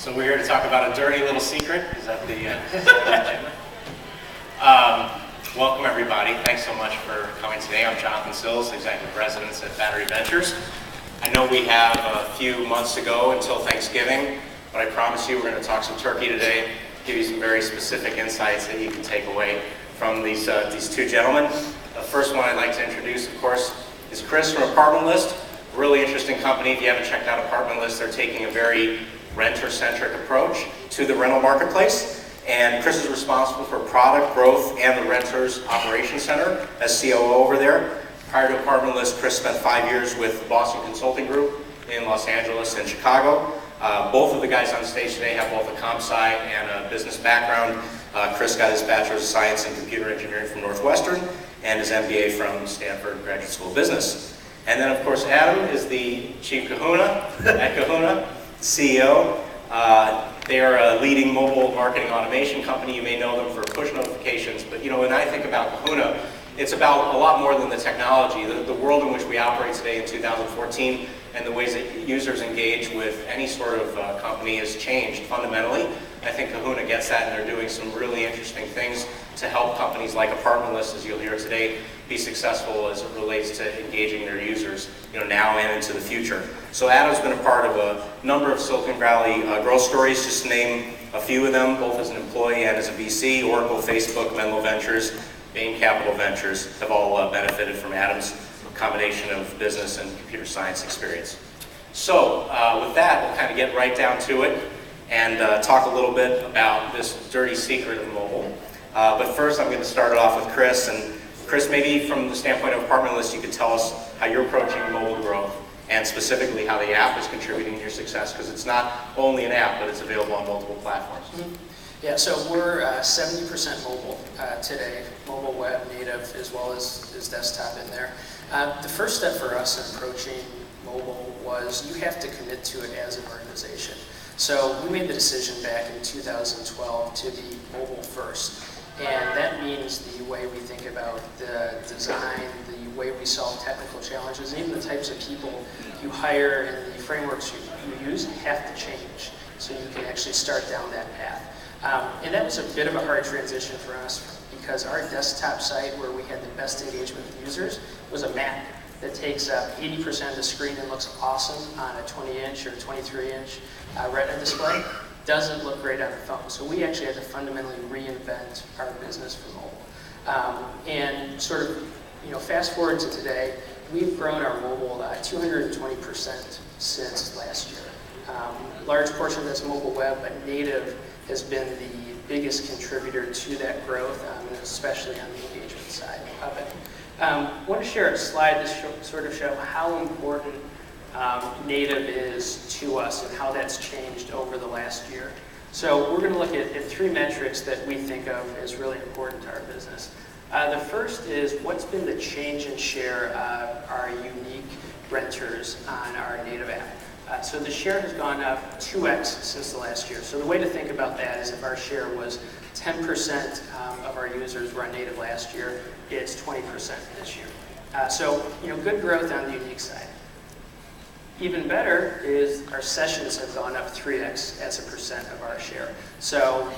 So we're here to talk about a dirty little secret. Is that the agenda? Welcome everybody. Thanks so much for coming today. I'm Jonathan Sills, Executive President at Battery Ventures. I know we have a few months to go until Thanksgiving, but I promise you we're going to talk some turkey today, give you some very specific insights that you can take away from these two gentlemen. The first one I'd like to introduce, of course, is Chris from Apartment List. Really interesting company. If you haven't checked out Apartment List, they're taking a very renter-centric approach to the rental marketplace. And Chris is responsible for product growth and the Renters Operations Center as COO over there. Prior to Apartment List, Chris spent 5 years with the Boston Consulting Group in Los Angeles and Chicago. Both of the guys on stage today have both a comp sci and a business background. Chris got his Bachelor's of Science in Computer Engineering from Northwestern and his MBA from Stanford Graduate School of Business. And then, of course, Adam is the Chief Kahuna at Kahuna CEO. They are a leading mobile marketing automation company. You may know them for push notifications, but when I think about Kahuna, it's about a lot more than the technology. The world in which we operate today in 2014 and the ways that users engage with any sort of company has changed fundamentally. I think Kahuna gets that, and they're doing some really interesting things to help companies like Apartment List, as you'll hear today, be successful as it relates to engaging their users, now and into the future. So Adam's been a part of a number of Silicon Valley growth stories, just to name a few of them, both as an employee and as a VC. Oracle, Facebook, Menlo Ventures, Bain Capital Ventures have all benefited from Adam's combination of business and computer science experience. So with that, we'll kind of get right down to it and talk a little bit about this dirty secret of mobile. But first, I'm going to start it off with Chris. And Chris, maybe from the standpoint of Apartment List, you could tell us how you're approaching mobile growth and specifically how the app is contributing to your success, because it's not only an app, but it's available on multiple platforms. Mm-hmm. Yeah, so we're 70% mobile today, mobile web native as well as desktop in there. The first step for us in approaching mobile was you have to commit to it as an organization. So we made the decision back in 2012 to be mobile first. And that means the way we think about the design, the way we solve technical challenges, and even the types of people you hire and the frameworks you use have to change so you can actually start down that path. And that was a bit of a hard transition for us because our desktop site, where we had the best engagement with users, was a Mac that takes up 80% of the screen and looks awesome on a 20-inch or 23-inch Retina display. Doesn't look great on a phone. So we actually had to fundamentally reinvent our business for mobile. And sort of, fast forward to today, we've grown our mobile 220% since last year. Large portion of that's mobile web, but native has been the biggest contributor to that growth, and especially on the engagement side of it. I want to share a slide to sort of show how important native is to us and how that's changed over the last year. So we're going to look at three metrics that we think of as really important to our business. The first is what's been the change in share of our unique renters on our native app. So the share has gone up 2x since the last year. So the way to think about that is if our share was 10% of our users were on native last year, it's 20% this year. So good growth on the unique side. Even better is our sessions have gone up 3x as a percent of our share. So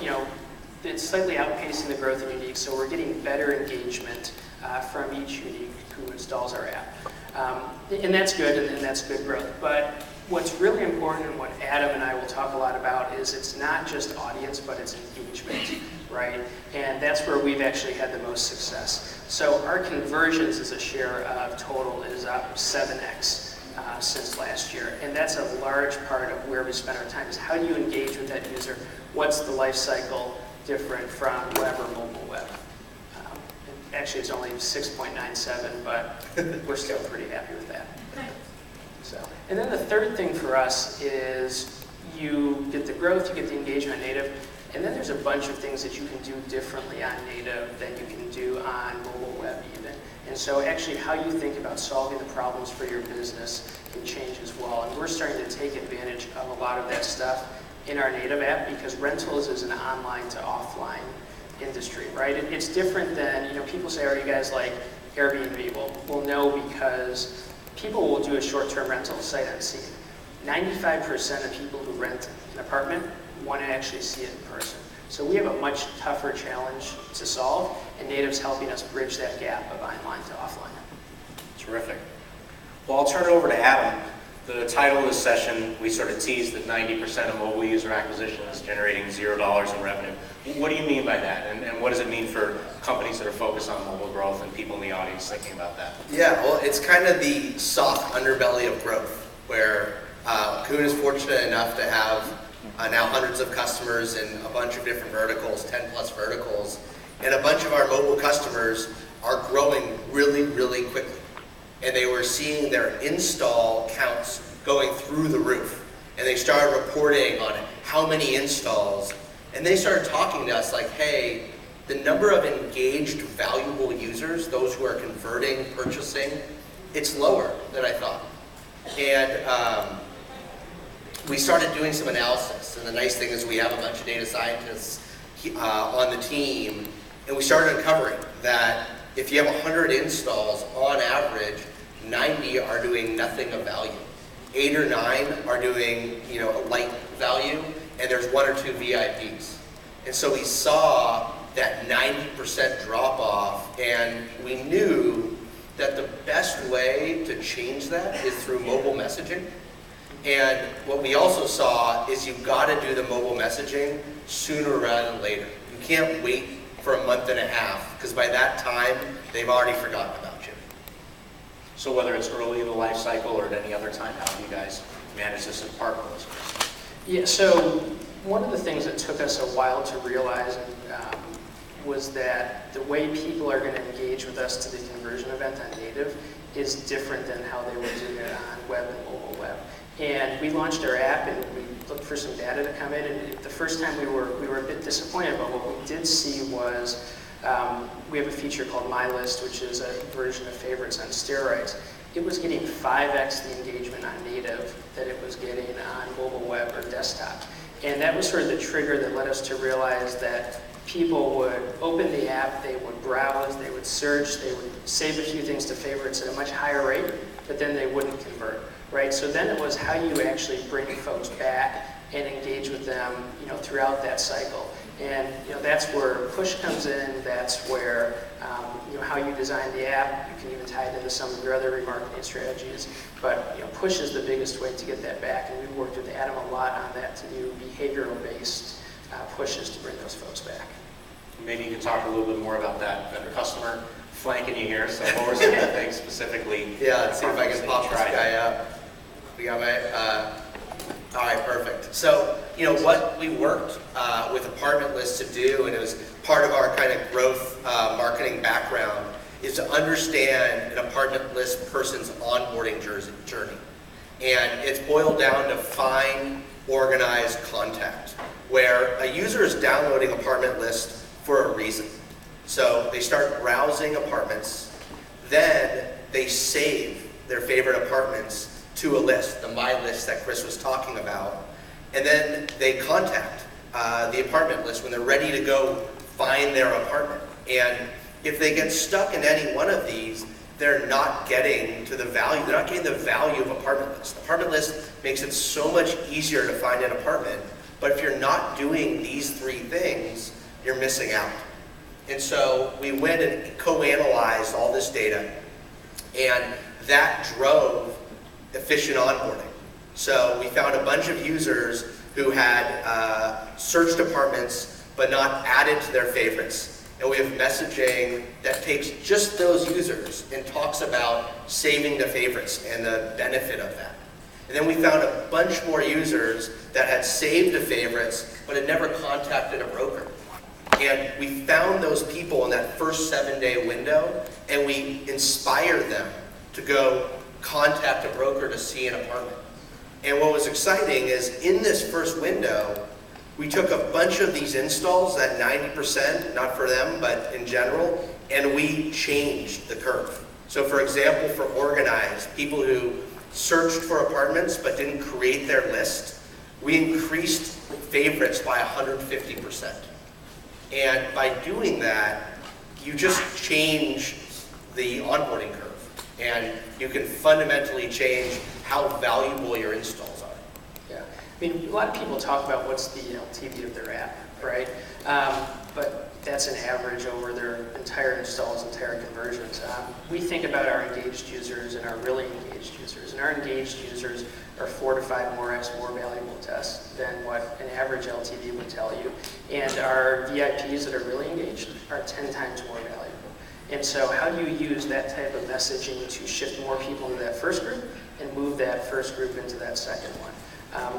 it's slightly outpacing the growth in unique, so we're getting better engagement from each unique who installs our app. And that's good, and that's good growth. But what's really important, and what Adam and I will talk a lot about, is it's not just audience, but it's engagement, right? And that's where we've actually had the most success. So our conversions as a share of total is up 7x since last year. And that's a large part of where we spend our time, is how do you engage with that user? What's the life cycle different from web or mobile web? Actually, it's only 6.97, but we're still pretty happy with that. So, and then the third thing for us is you get the growth, you get the engagement native, and then there's a bunch of things that you can do differently on native than you can do on mobile web even. And so actually how you think about solving the problems for your business can change as well. And we're starting to take advantage of a lot of that stuff in our native app because rentals is an online to offline industry, right? It's different than, people say, are you guys like Airbnb? Well, no, because people will do a short-term rental sight unseen. 95% of people who rent an apartment want to actually see it in person. So we have a much tougher challenge to solve, and Native's helping us bridge that gap of online to offline. Terrific. Well, I'll turn it over to Adam. The title of this session, we sort of teased that 90% of mobile user acquisition is generating $0 in revenue. What do you mean by that? And what does it mean for companies that are focused on mobile growth and people in the audience thinking about that? Yeah, well, it's kind of the soft underbelly of growth, where Kahuna is fortunate enough to have now hundreds of customers in a bunch of different verticals, 10 plus verticals, and a bunch of our mobile customers are growing really, really quickly. And they were seeing their install counts going through the roof. And they started reporting on how many installs. And they started talking to us like, hey, the number of engaged, valuable users, those who are converting, purchasing, it's lower than I thought. And we started doing some analysis. And the nice thing is we have a bunch of data scientists on the team. And we started uncovering that if you have 100 installs, on average, 90 are doing nothing of value. 8 or 9 are doing, a light value, and there's 1 or 2 VIPs. And so we saw that 90% drop off, and we knew that the best way to change that is through mobile messaging. And what we also saw is you've got to do the mobile messaging sooner rather than later. You can't wait for a month and a half, because by that time, they've already forgotten about you. So whether it's early in the life cycle or at any other time, how do you guys manage this and partner with us? Yeah, so one of the things that took us a while to realize was that the way people are going to engage with us to the conversion event on Native is different than how they would do it on web and mobile web. And we launched our app and we looked for some data to come in, and the first time we were a bit disappointed, but what we did see was we have a feature called My List, which is a version of favorites on steroids. It was getting 5x the engagement on Native that it was getting on mobile web or desktop. And that was sort of the trigger that led us to realize that people would open the app, they would browse, they would search, they would save a few things to favorites at a much higher rate, but then they wouldn't convert, right? So then it was how you actually bring folks back and engage with them, throughout that cycle. And that's where push comes in. That's where how you design the app. You can even tie it into some of your other remarketing strategies. But push is the biggest way to get that back. And we've worked with Adam a lot on that to do behavioral-based pushes to bring those folks back. Maybe you could talk a little bit more about that. Got a customer flanking you here. So what were some of the things specifically? Yeah, let's see if I can pop this guy up. We got my. All right, perfect. So, what we worked with Apartment List to do, and it was part of our kind of growth marketing background, is to understand an Apartment List person's onboarding journey. And it's boiled down to find, organize, contact, where a user is downloading Apartment List for a reason. So they start browsing apartments, then they save their favorite apartments to a list, the My List that Chris was talking about, and then they contact the Apartment List when they're ready to go find their apartment. And if they get stuck in any one of these, they're not getting to the value. They're not getting the value of Apartment List. Apartment List makes it so much easier to find an apartment, but if you're not doing these 3 things, you're missing out. And so we went and co-analyzed all this data, and that drove efficient onboarding. So we found a bunch of users who had searched apartments but not added to their favorites. And we have messaging that takes just those users and talks about saving the favorites and the benefit of that. And then we found a bunch more users that had saved the favorites but had never contacted a broker. And we found those people in that first 7-day window, and we inspired them to go contact a broker to see an apartment. And what was exciting is in this first window, we took a bunch of these installs, that 90%, not for them, but in general, and we changed the curve. So for example, for organized, people who searched for apartments but didn't create their list, we increased favorites by 150%. And by doing that, you just change the onboarding curve. And you can fundamentally change how valuable your installs are. mean, a lot of people talk about what's the LTV of their app, right? But that's an average over their entire installs, entire conversions. We think about our engaged users and our really engaged users. And our engaged users are 4 to 5 more X more valuable to us than what an average LTV would tell you. And our VIPs that are really engaged are 10 times more valuable. And so how do you use that type of messaging to shift more people into that first group and move that first group into that second one?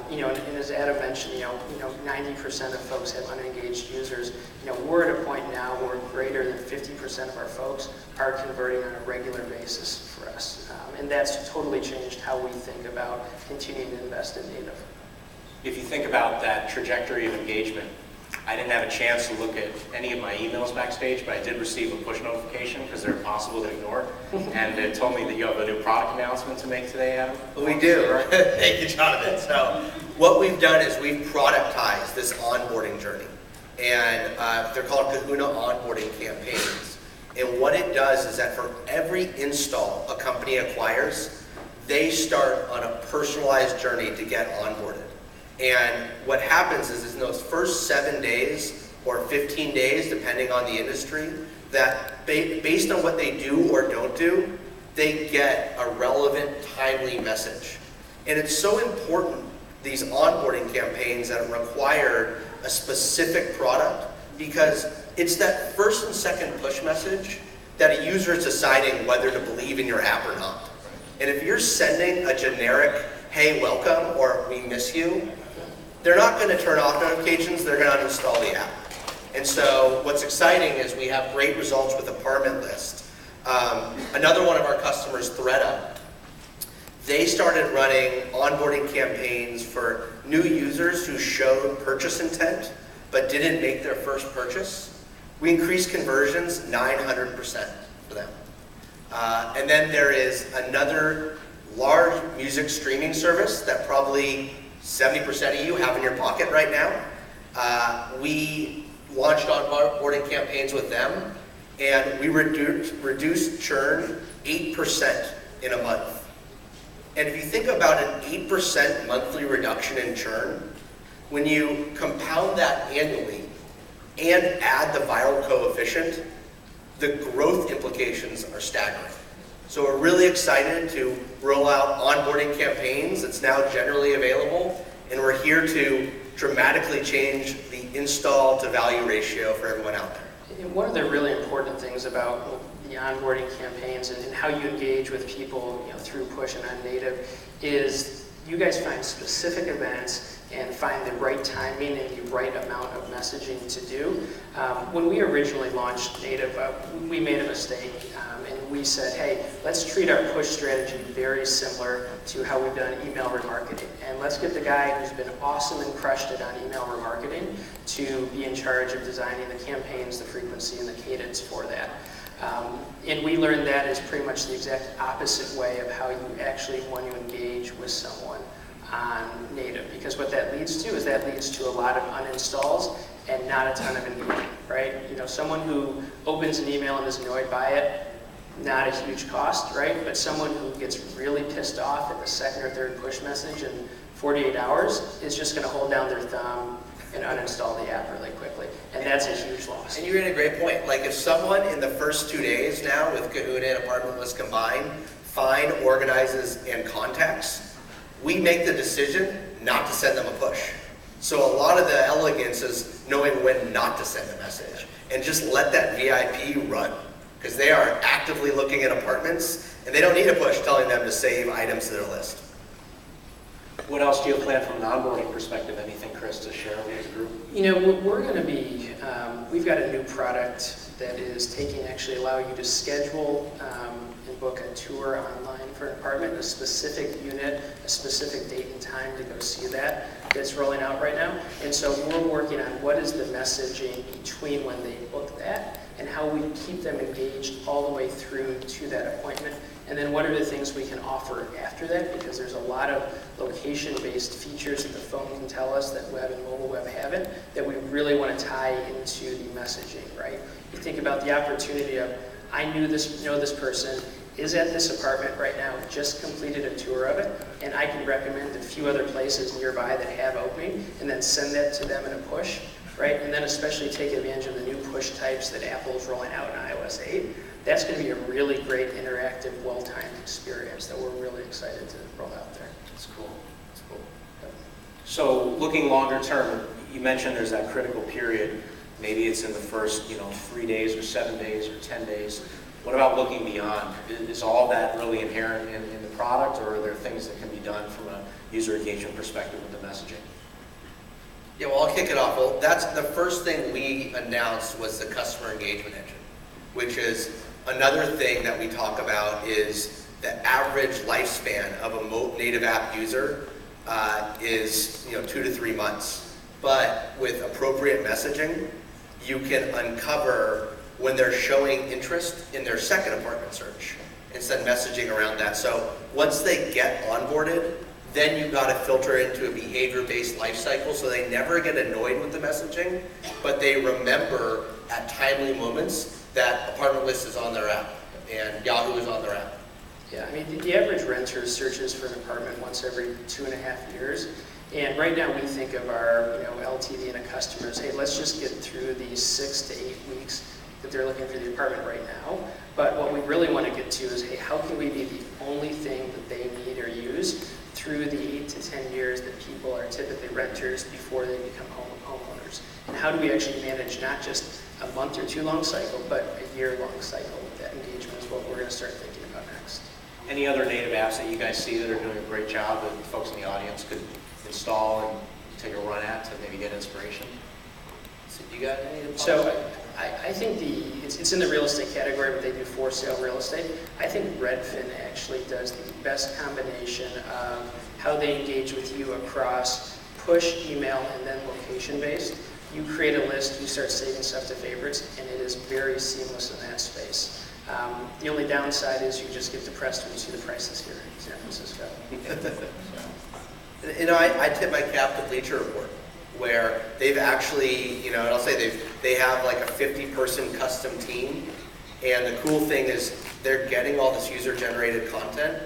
And as Adam mentioned, 90% of folks have unengaged users. We're at a point now where greater than 50% of our folks are converting on a regular basis for us. And that's totally changed how we think about continuing to invest in native. If you think about that trajectory of engagement, I didn't have a chance to look at any of my emails backstage, but I did receive a push notification because they're impossible to ignore. And it told me that you have a new product announcement to make today, Adam. We do. Thank you, Jonathan. So what we've done is we've productized this onboarding journey. And they're called Kahuna onboarding campaigns. And what it does is that for every install a company acquires, they start on a personalized journey to get onboarded. And what happens is in those first 7 days or 15 days, depending on the industry, that based on what they do or don't do, they get a relevant, timely message. And it's so important, these onboarding campaigns, that require a specific product, because it's that first and second push message that a user is deciding whether to believe in your app or not. And if you're sending a generic, hey, welcome, or we miss you, they're not going to turn off notifications, they're going to uninstall the app. And so what's exciting is we have great results with Apartment List. Another one of our customers, ThreadUp, they started running onboarding campaigns for new users who showed purchase intent but didn't make their first purchase. We increased conversions 900% for them. And then there is another large music streaming service that probably 70% of you have in your pocket right now. We launched onboarding campaigns with them, and we reduced churn 8% in a month. And if you think about an 8% monthly reduction in churn, when you compound that annually and add the viral coefficient, the growth implications are staggering. So we're really excited to roll out onboarding campaigns. It's now generally available, and we're here to dramatically change the install to value ratio for everyone out there. And one of the really important things about the onboarding campaigns and how you engage with people through push and on native is you guys find specific events and find the right timing and the right amount of messaging to do. When we originally launched native, we made a mistake, and we said, hey, let's treat our push strategy very similar to how we've done email remarketing. And let's get the guy who's been awesome and crushed it on email remarketing to be in charge of designing the campaigns, the frequency, and the cadence for that. And we learned that is pretty much the exact opposite way of how you actually want to engage with someone on native, because what that leads to is that leads to a lot of uninstalls and not a ton of engagement, right? Someone who opens an email and is annoyed by it, not a huge cost, right? But someone who gets really pissed off at the second or third push message in 48 hours is just going to hold down their thumb and uninstall the app really quickly. And that's a huge loss. And you made a great point. Like if someone in the first 2 days now with Kahuna and Apartment List combined organizes, and contacts, we make the decision not to send them a push. So a lot of the elegance is knowing when not to send a message and just let that VIP run, because they are actively looking at apartments and they don't need a push telling them to save items to their list. What else do you plan from an onboarding perspective? Anything, Chris, to share with the group? We're going to be, we've got a new product that is allow you to schedule and book a tour online for an apartment, a specific unit, a specific date and time to go see that. That's rolling out right now. And so we're working on what is the messaging between when they book that and how we keep them engaged all the way through to that appointment. And then what are the things we can offer after that, because there's a lot of location-based features that the phone can tell us that web and mobile web haven't, that we really want to tie into the messaging, right? You think about the opportunity of, I know this person, is at this apartment right now, just completed a tour of it, and I can recommend a few other places nearby that have opening, and then send that to them in a push, right? And then especially take advantage of the new push types that Apple is rolling out in iOS 8. That's going to be a really great interactive, well-timed experience that we're really excited to roll out there. That's cool. That's cool. So looking longer term, you mentioned there's that critical period. Maybe it's in the first 3 days or 7 days or 10 days. What about looking beyond? Is all that really inherent in the product, or are there things that can be done from a user engagement perspective with the messaging? Yeah, well, I'll kick it off. Well, that's the first thing we announced was the customer engagement engine, which is another thing that we talk about is the average lifespan of a native app user is 2 to 3 months. But with appropriate messaging, you can uncover when they're showing interest in their second apartment search and send messaging around that. So once they get onboarded, then you've got to filter into a behavior-based life cycle so they never get annoyed with the messaging, but they remember at timely moments that Apartment List is on their app and Yahoo is on their app. Yeah, I mean, the average renter searches for an apartment once every 2.5 years. And right now we think of our LTV and a customer as, hey, let's just get through these 6 to 8 weeks that they're looking for the apartment right now. But what we really want to get to is, hey, how can we be the only thing that they need or use through the 8 to 10 years that people are typically renters before they become homeowners? And how do we actually manage not just a month or 2 long cycle, but a year-long cycle? That engagement is what we're going to start thinking about next. Any other native apps that you guys see that are doing a great job that folks in the audience could install and take a run at to maybe get inspiration? So you got any? So I think it's in the real estate category, but they do for sale real estate. I think Redfin actually does the best combination of how they engage with you across push, email, and then location-based. You create a list, you start saving stuff to favorites, and it is very seamless in that space. The only downside is you just get depressed when you see the prices here in San Francisco. I tip my cap to Bleacher Report, where they've actually, and I'll say they have like a 50-person custom team, and the cool thing is they're getting all this user-generated content,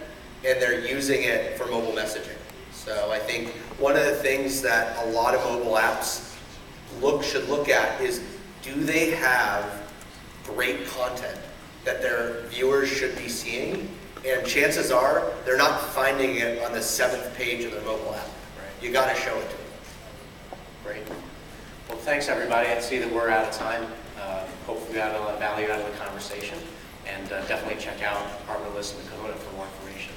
and they're using it for mobile messaging. So I think one of the things that a lot of mobile apps should look at is, do they have great content that their viewers should be seeing? And chances are they're not finding it on the 7th page of their mobile app. Right. You got to show it to them. Great. Well, thanks everybody. I see that we're out of time. Hopefully we got a lot of value out of the conversation. And definitely check out Apartment List and Kahuna for more information.